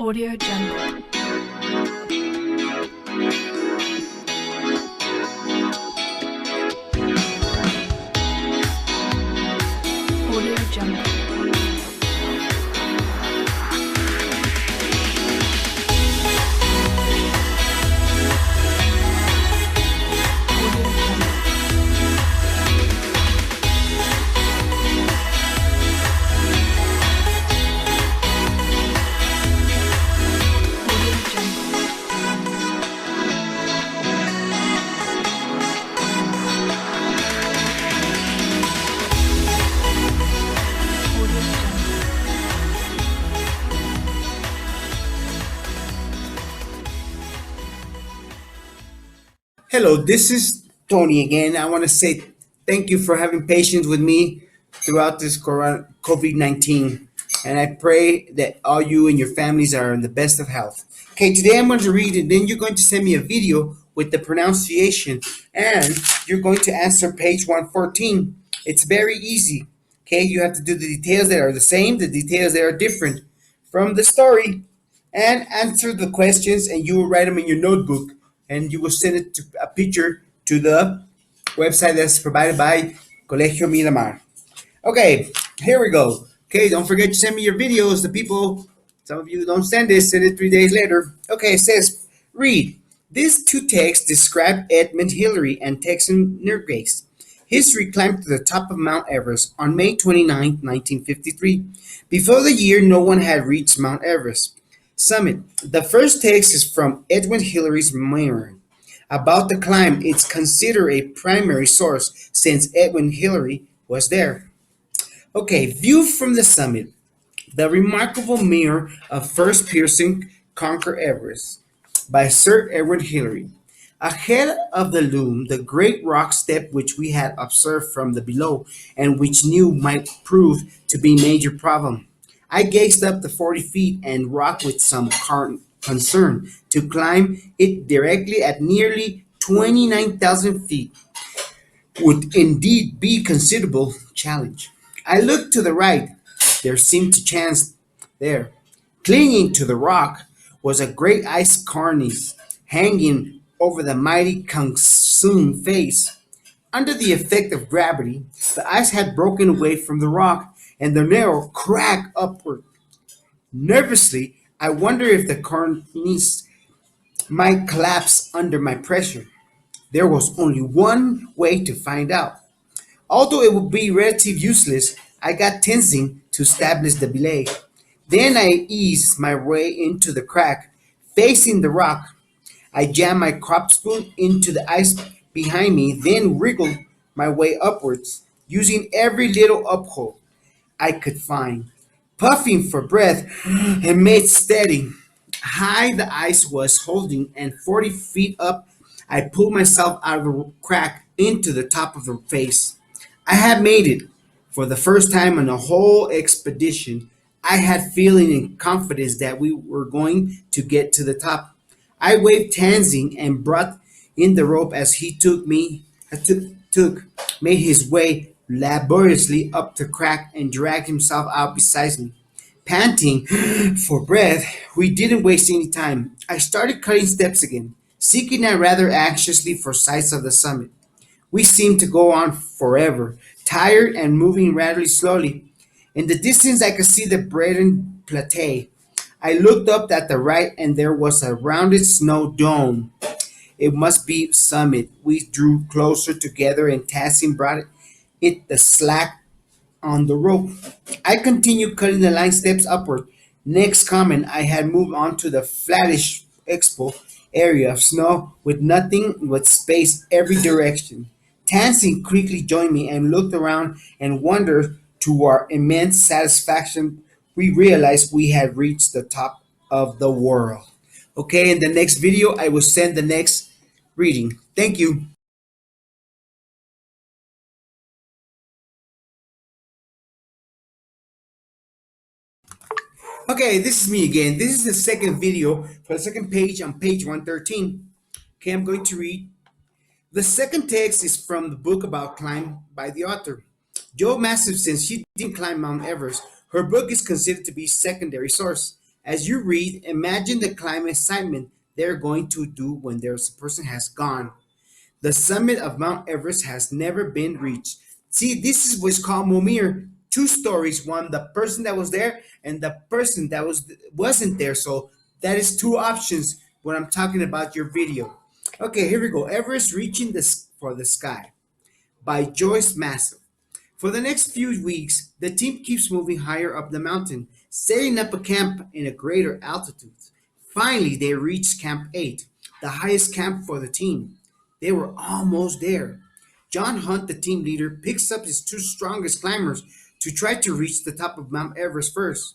Audio Jungle. Audio Jungle. Hello, this is Tony again. I want to say thank you for having patience with me throughout this COVID 19. And I pray that all you and your families are in the best of health. Okay, today I'm going to read and then you're going to send me a video with the pronunciation and you're going to answer page 114. It's very easy. Okay, you have to do the details that are the same, the details that are different from the story, and answer the questions, and you will write them in your notebook and you will send it to a picture to the website that's provided by Colegio Miramar. Okay, here we go. Okay, don't forget to send me your videos. The people, some of you don't send this, send it 3 days later. Okay, it says, read. These two texts describe Edmund Hillary and Texan Nergace. History climbed to the top of Mount Everest on May 29, 1953. Before the year, no one had reached Mount Everest summit. The first text is from Edwin Hillary's memoir. About the climb, it's considered a primary source since Edwin Hillary was there. Okay, view from the summit. The remarkable mirror of first piercing conquer Everest by Sir Edwin Hillary. Ahead of the loom, the great rock step which we had observed from the below and which knew might prove to be major problem. I gazed up the 40 feet and rocked with some concern. To climb it directly at nearly 29,000 feet would indeed be considerable challenge. I looked to the right. There seemed to chance there. Clinging to the rock was a great ice cornice hanging over the mighty consumed face. Under the effect of gravity, the ice had broken away from the rock and the narrow crack upward. Nervously, I wondered if the cornice might collapse under my pressure. There was only one way to find out. Although it would be relatively useless, I got tensing to establish the belay. Then I eased my way into the crack, facing the rock. I jammed my crop spoon into the ice behind me, then wriggled my way upwards, using every little uphold I could find. Puffing for breath and made steady. High the ice was holding, and 40 feet up, I pulled myself out of the crack into the top of the face. I had made it. For the first time in the whole expedition, I had feeling and confidence that we were going to get to the top. I waved Tanzing and brought in the rope as he made his way laboriously up the crack and dragged himself out beside me. Panting for breath, we didn't waste any time. I started cutting steps again, seeking out rather anxiously for sights of the summit. We seemed to go on forever, tired and moving rather slowly. In the distance, I could see the Breton Plateau. I looked up at the right, and there was a rounded snow dome. It must be summit. We drew closer together, and Tassin brought it the slack on the rope. I continued cutting the line steps upward. Next comment, I had moved on to the flattish expo area of snow with nothing but space every direction. Tansy quickly joined me and looked around and wondered to our immense satisfaction we realized we had reached the top of the world. Okay, in the next video I will send the next reading. Thank you. Okay, this is me again. This is the second video for the second page on page 113. Okay, I'm going to read. The second text is from the book about climb by the author. Joe Massive, since she didn't climb Mount Everest, her book is considered to be secondary source. As you read, imagine the climb excitement they're going to do when their person has gone. The summit of Mount Everest has never been reached. See, this is what's called Momir. Two stories: one, the person that was there, and the person that wasn't there. So that is two options when I'm talking about your video. Okay, here we go. Everest reaching for the sky by Joyce Massive. For the next few weeks, the team keeps moving higher up the mountain, setting up a camp in a greater altitude. Finally, they reached Camp 8, the highest camp for the team. They were almost there. John Hunt, the team leader, picks up his two strongest climbers to try to reach the top of Mount Everest first.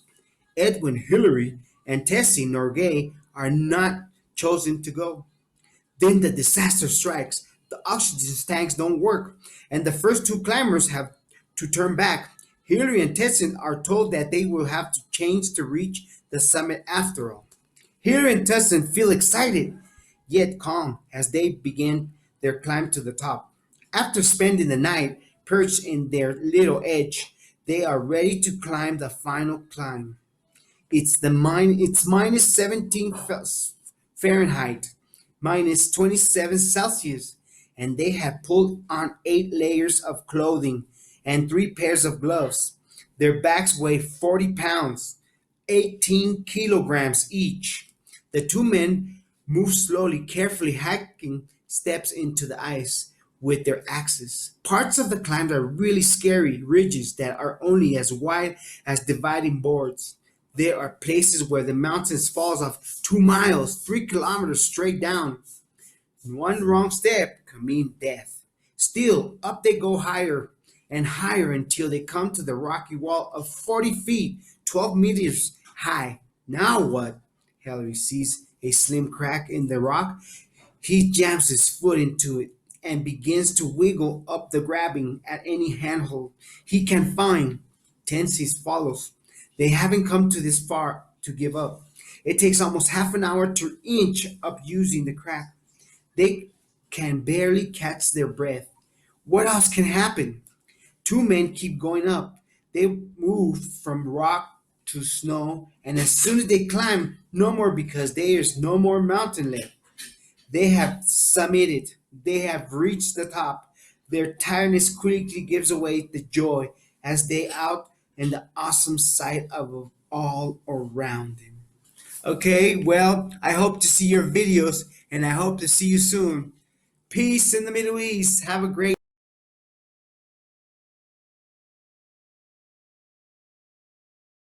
Edwin Hillary and Tessie Norgay are not chosen to go. Then the disaster strikes. The oxygen tanks don't work, and the first two climbers have to turn back. Hillary and Tessin are told that they will have to change to reach the summit after all. Hillary and Tessin feel excited, yet calm as they begin their climb to the top. After spending the night perched in their little edge, they are ready to climb the final climb. It's minus 17 Fahrenheit, minus 27 Celsius, and they have pulled on 8 layers of clothing and 3 pairs of gloves. Their backs weigh 40 pounds, 18 kilograms each. The two men move slowly, carefully hacking steps into the ice with their axes. Parts of the climb are really scary ridges that are only as wide as dividing boards. There are places where the mountains falls off 2 miles, 3 kilometers straight down. One wrong step can mean death. Still, up they go higher and higher until they come to the rocky wall of 40 feet, 12 meters high. Now what? Hillary sees a slim crack in the rock. He jams his foot into it and begins to wiggle up the grabbing at any handhold he can find. Tenses follows. They haven't come to this far to give up. It takes almost half an hour to inch up using the crack. They can barely catch their breath. What else can happen? Two men keep going up. They move from rock to snow, and as soon as they climb, no more because there's no more mountain left. They have summited. They have reached the top. Their tiredness quickly gives away the joy as they out and the awesome sight of all around them. Okay, well, I hope to see your videos and I hope to see you soon. Peace in the Middle East. Have a great